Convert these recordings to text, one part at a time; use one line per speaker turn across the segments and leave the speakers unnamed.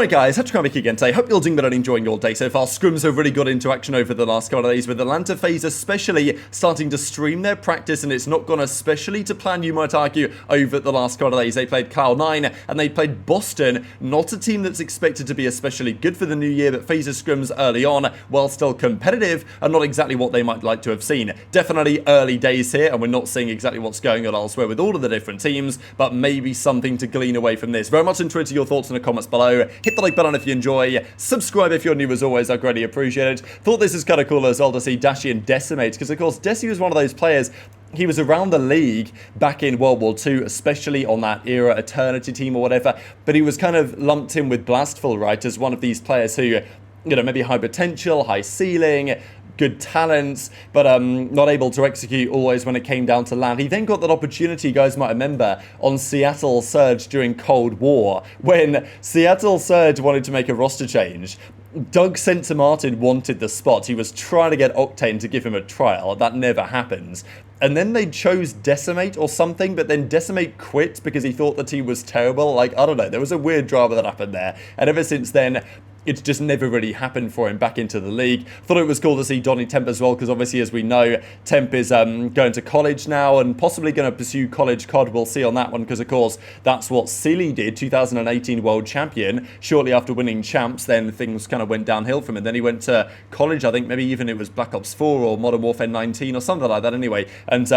Alright guys, HyDra again today. Hope you're doing better and enjoying your day so far. Scrims have really got into action over the last couple of days, with Atlanta FaZe especially starting to stream their practice, and it's not gone especially to plan, you might argue, over the last couple of days. They played Cloud9 and they played Boston, not a team that's expected to be especially good for the new year, but FaZe Scrims early on, while still competitive, are not exactly what they might like to have seen. Definitely early days here, and we're not seeing exactly what's going on elsewhere with all of the different teams, but maybe something to glean away from this. Very much into your thoughts in the comments below. Hit the like button if you enjoy. Subscribe if you're new as always. I greatly appreciate it. Thought this is kind of cool as well to see Dashy and Decimate, because of course Dashy was one of those players. He was around the league back in World War II, especially on that era Eternity team or whatever, but he was kind of lumped in with Blastful, right, as one of these players who, you know, maybe high potential, high ceiling, good talents, but not able to execute always when it came down to land. He then got that opportunity, you guys might remember, on Seattle Surge during Cold War, when Seattle Surge wanted to make a roster change. Doug Sensor Martin wanted the spot. He was trying to get Octane to give him a trial. That never happened. And then they chose Decimate or something, but then Decimate quit because he thought the team was terrible. Like, I don't know, there was a weird drama that happened there. And ever since then, it's just never really happened for him back into the league. Thought it was cool to see Donnie Temp as well, because obviously, as we know, Temp is going to college now and possibly going to pursue college COD. We'll see on that one, because of course, that's what CDL did, 2018 world champion. Shortly after winning champs, then things kind of went downhill from him. Then he went to college, I think maybe even it was Black Ops 4 or Modern Warfare 19 or something like that anyway, and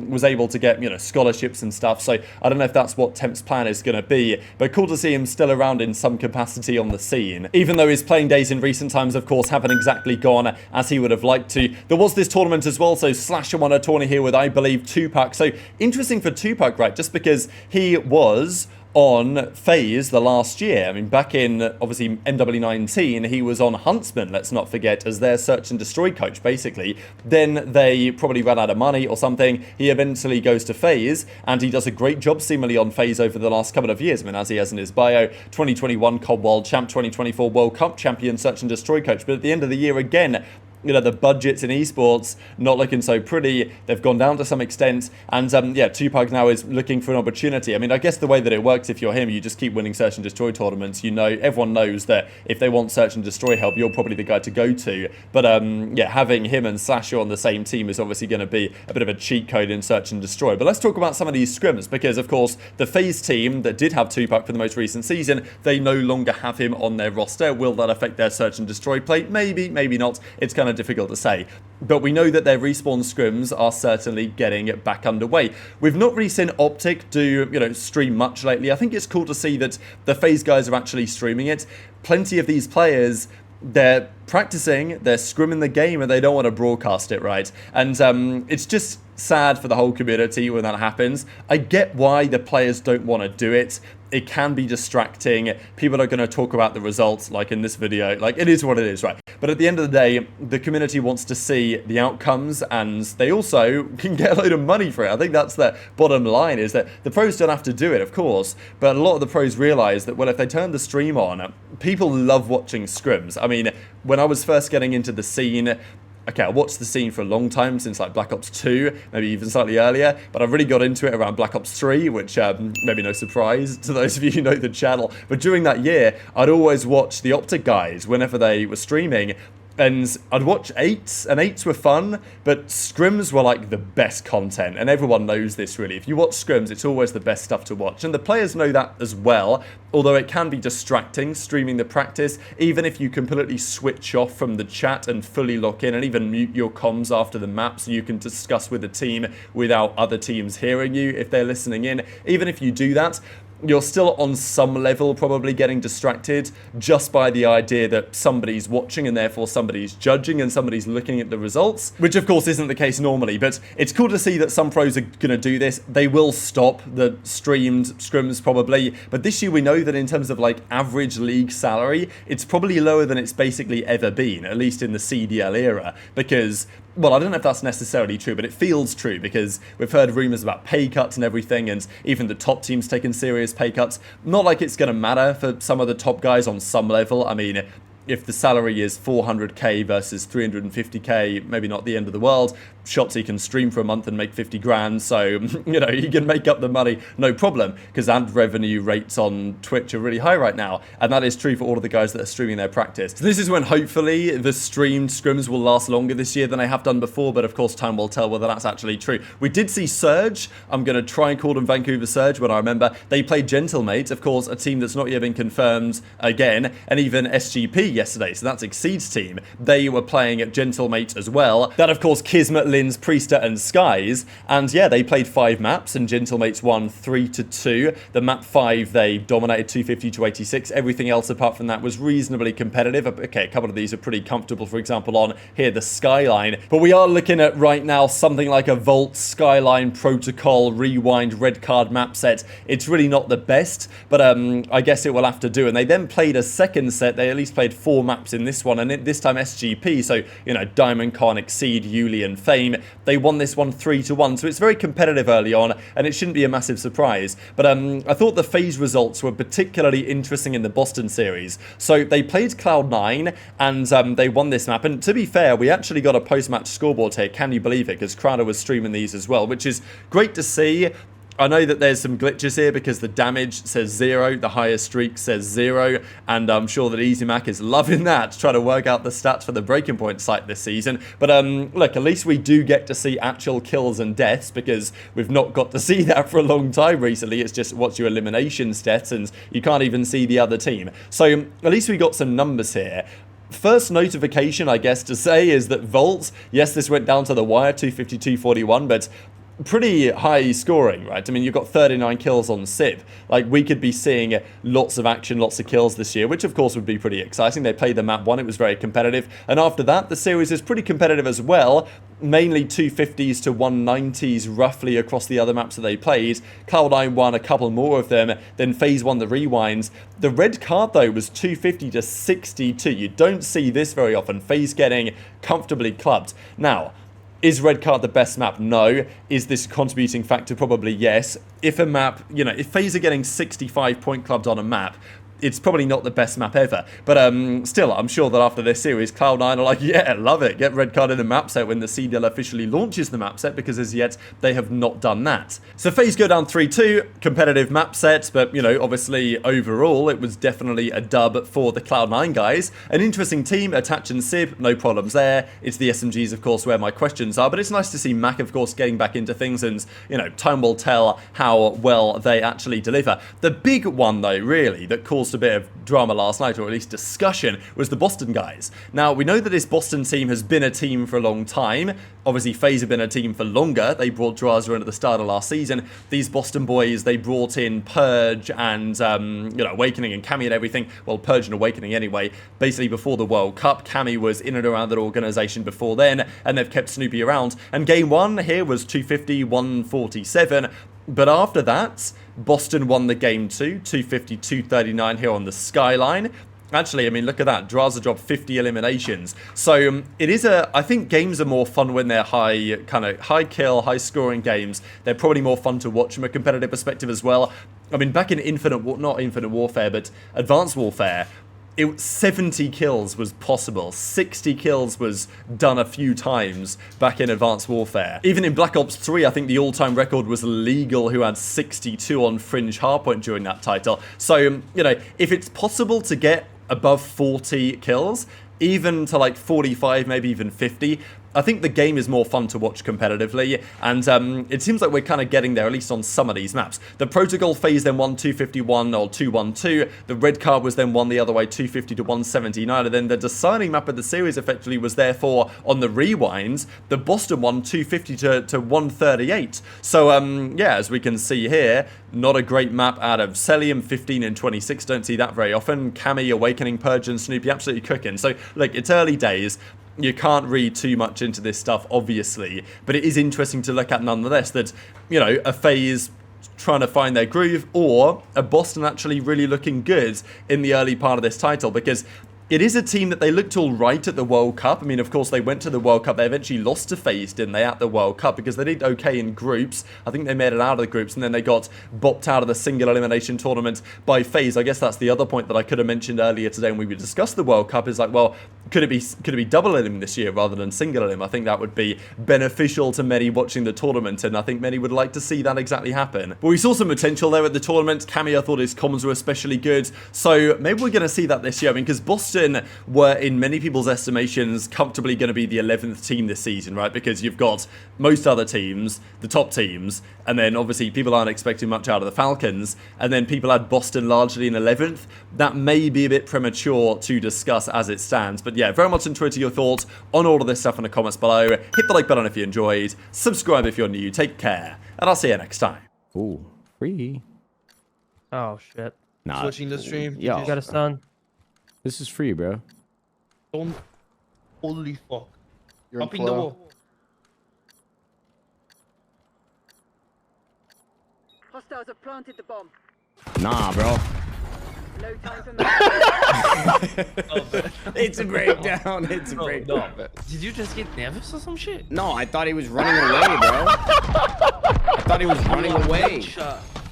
was able to get, you know, scholarships and stuff. So I don't know if that's what Temp's plan is going to be, but cool to see him still around in some capacity on the scene. Even though his playing days in recent times, of course, haven't exactly gone as he would have liked to. There was this tournament as well, so Slasher won a tournament here with, I believe, TJHaLy. So interesting for TJHaLy, right, just because he was on FaZe the last year. I mean, back in, obviously, MW19, he was on Huntsman, let's not forget, as their search and destroy coach, basically. Then they probably ran out of money or something. He eventually goes to FaZe, and he does a great job, seemingly, on FaZe over the last couple of years. I mean, as he has in his bio, 2021 COD World Champ, 2024 World Cup Champion, search and destroy coach. But at the end of the year, again, you know, the budgets in esports not looking so pretty. They've gone down to some extent, and yeah, TJHaLy now is looking for an opportunity. I mean, I guess the way that it works, if you're him, you just keep winning search and destroy tournaments. You know, everyone knows that if they want search and destroy help, you're probably the guy to go to. But yeah, having him and Slasher on the same team is obviously going to be a bit of a cheat code in search and destroy. But let's talk about some of these scrims, because of course the FaZe team that did have TJHaLy for the most recent season, they no longer have him on their roster. Will that affect their search and destroy play? Maybe, maybe not. It's kind of difficult to say. But we know that their respawn scrims are certainly getting back underway. We've not really seen OpTic do, you know, stream much lately. I think it's cool to see that the FaZe guys are actually streaming it. Plenty of these players, they're practicing, they're scrimming the game, and they don't want to broadcast it, right? And it's just sad for the whole community when that happens. I get why the players don't want to do it. It can be distracting. People are going to talk about the results, like in this video. Like, it is what it is, right? But at the end of the day, the community wants to see the outcomes, and they also can get a load of money for it. I think that's the bottom line, is that the pros don't have to do it, of course, but a lot of the pros realize that, well, if they turn the stream on, people love watching scrims. I mean, when I was first getting into the scene, okay, I watched the scene for a long time, since like Black Ops 2, maybe even slightly earlier, but I really got into it around Black Ops 3, which maybe no surprise to those of you who know the channel. But during that year, I'd always watch the OpTic guys whenever they were streaming, and I'd watch 8s, and 8s were fun, but scrims were like the best content, and everyone knows this really. If you watch scrims, it's always the best stuff to watch, and the players know that as well, although it can be distracting streaming the practice, even if you completely switch off from the chat and fully lock in, and even mute your comms after the map so you can discuss with the team without other teams hearing you if they're listening in. Even if you do that, you're still on some level probably getting distracted just by the idea that somebody's watching, and therefore somebody's judging and somebody's looking at the results, which of course isn't the case normally. But it's cool to see that some pros are going to do this. They will stop the streamed scrims probably, but this year we know that in terms of like average league salary, it's probably lower than it's basically ever been, at least in the CDL era, because, well, I don't know if that's necessarily true, but it feels true, because we've heard rumors about pay cuts and everything, and even the top teams taking serious pay cuts. Not like it's going to matter for some of the top guys on some level. I mean, if the salary is 400k versus 350k, maybe not the end of the world. Shotzzy can stream for a month and make 50 grand, so, you know, you can make up the money, no problem, because ad revenue rates on Twitch are really high right now, and that is true for all of the guys that are streaming their practice. So this is when, hopefully, the streamed scrims will last longer this year than they have done before, but of course, time will tell whether that's actually true. We did see Surge. I'm going to try and call them Vancouver Surge when I remember. They played Gentlemate, of course, a team that's not yet been confirmed again, and even SGP yesterday, so that's Exceed's team. They were playing at Gentlemate as well. That, of course, Kismet, Lynz, Priestahh, and Skyz. And yeah, they played 5 maps, and Gentlemates won 3-2. The map 5, they dominated 250-86. Everything else apart from that was reasonably competitive. Okay, a couple of these are pretty comfortable, for example, on here, the Skyline. But we are looking at right now something like a Vault, Skyline, Protocol, Rewind, Red Card map set. It's really not the best, but I guess it will have to do. And they then played a second set. They at least played 4 maps in this one, and this time SGP, so, you know, Diamond Con, Exceed, HyDra, and Fame. They won this one 3-1, so it's very competitive early on, and it shouldn't be a massive surprise. But I thought the FaZe results were particularly interesting in the Boston series. So they played Cloud9, and they won this map. And to be fair, we actually got a post-match scoreboard here. Can you believe it? Because Crowder was streaming these as well, which is great to see. I know that there's some glitches here because the damage says 0, the highest streak says 0, and I'm sure that easyMac is loving that, trying to work out the stats for the breaking point site this season. But look, at least we do get to see actual kills and deaths, because we've not got to see that for a long time recently. It's just what's your elimination stats, and you can't even see the other team. So at least we got some numbers here. First notification, I guess, to say is that Vault, yes, this went down to the wire, 252-41, but pretty high scoring, right? I mean, you've got 39 kills on Simp. Like, we could be seeing lots of action, lots of kills this year, which of course would be pretty exciting. They played the map 1, it was very competitive. And after that, the series is pretty competitive as well. Mainly 250s to 190s roughly across the other maps that they played. Cloud9 won a couple more of them, then FaZe won the rewinds. The red card, though, was 250 to 62. You don't see this very often. FaZe getting comfortably clubbed. Now, is red card the best map? No. Is this a contributing factor? Probably yes. If a map, you know, if FaZe are getting 65 point clubs on a map, it's probably not the best map ever. But still, I'm sure that after this series, Cloud9 are like, yeah, love it. Get red card in the map set when the CDL officially launches the map set, because as yet, they have not done that. So FaZe go down 3-2, competitive map set, but, you know, obviously, overall, it was definitely a dub for the Cloud9 guys. An interesting team, Attach and Sib, no problems there. It's the SMGs, of course, where my questions are, but it's nice to see Mack, of course, getting back into things, and, you know, time will tell how well they actually deliver. The big one, though, really, that caused a bit of drama last night, or at least discussion, was the Boston guys. Now, we know that this Boston team has been a team for a long time. Obviously, FaZe have been a team for longer. They brought Drazah in at the start of last season. These Boston boys, they brought in Purge and, you know, Awakening and Cammy and everything. Well, Purge and Awakening anyway, basically before the World Cup. Cammy was in and around that organisation before then, and they've kept Snoopy around. And game 1 here was 250, 147. But after that, Boston won the game 2, 250, 239 here on the Skyline. Actually, I mean, look at that. Drazah dropped 50 eliminations. So it is I think games are more fun when they're high kill, high scoring games. They're probably more fun to watch from a competitive perspective as well. I mean, back in not Infinite Warfare, but Advanced Warfare, 70 kills was possible. 60 kills was done a few times back in Advanced Warfare. Even in Black Ops 3, I think the all-time record was Legal, who had 62 on Fringe Hardpoint during that title. So, you know, if it's possible to get above 40 kills, even to like 45, maybe even 50, I think the game is more fun to watch competitively, and it seems like we're kind of getting there, at least on some of these maps. The Protocol FaZe then won 251 or 212. The red card was then won the other way, 250 to 179, and then the deciding map of the series effectively was therefore on the rewinds. The Boston won 250 to 138. So, yeah, as we can see here, not a great map out of Cellium, 15 and 26. Don't see that very often. Cammy, Awakening, Purge, and Snoopy absolutely cooking. So, look, it's early days. You can't read too much into this stuff, obviously, but it is interesting to look at nonetheless that, you know, a FaZe trying to find their groove, or a Boston actually really looking good in the early part of this title, because It is a team that they looked all right at the World Cup. I mean, of course, they went to the World Cup. They eventually lost to FaZe, didn't they, at the World Cup because they did okay in groups. I think they made it out of the groups, and then they got bopped out of the single elimination tournament by FaZe. I guess that's the other point that I could have mentioned earlier today when we discussed the World Cup is like, well, could it be double elim this year rather than single elim? I think that would be beneficial to many watching the tournament, and I think many would like to see that exactly happen. But we saw some potential there at the tournament. Cammy, I thought his comms were especially good, so maybe we're going to see that this year. I mean, because Boston were, in many people's estimations, comfortably going to be the 11th team this season, right? Because you've got most other teams, the top teams, and then obviously people aren't expecting much out of the Falcons, and then people had Boston largely in 11th. That may be a bit premature to discuss as it stands, but yeah, very much enjoyed your thoughts on all of this stuff in the comments below. Hit the like button if you enjoyed, subscribe if you're new, take care, and I'll see you next time.
Ooh, free.
Oh shit.
Nah.
Switching the stream.
Yo.
You got a stun.
This is free, bro.
Don't. Holy fuck.
You're
Popping the wall.
Hostiles have planted the bomb.
Nah, bro.
No time for
It's a breakdown. It's a breakdown.
No. Did you just get nervous or some shit?
No, I thought he was running away, bro. I thought he was running away.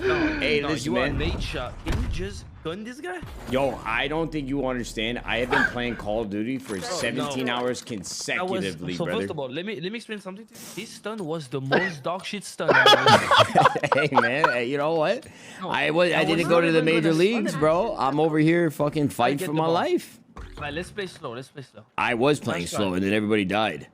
No,
Hey,
no,
listen,
you are
man.
nature. Can you just gun this guy?
Yo, I don't think you understand. I have been playing Call of Duty for 17 hours consecutively,
so
brother.
first of all, let me explain something to you. This stun was the most dog shit stun I've ever
Hey, man. Hey, you know what?
No,
I
was
didn't go
not
to the
even
major
gonna
leagues,
stun
bro. I'm over here fucking fighting
get
for
the
my
ball.
life.
Alright, let's play slow. Let's play slow.
I was playing
That's
slow,
right.
and then everybody died.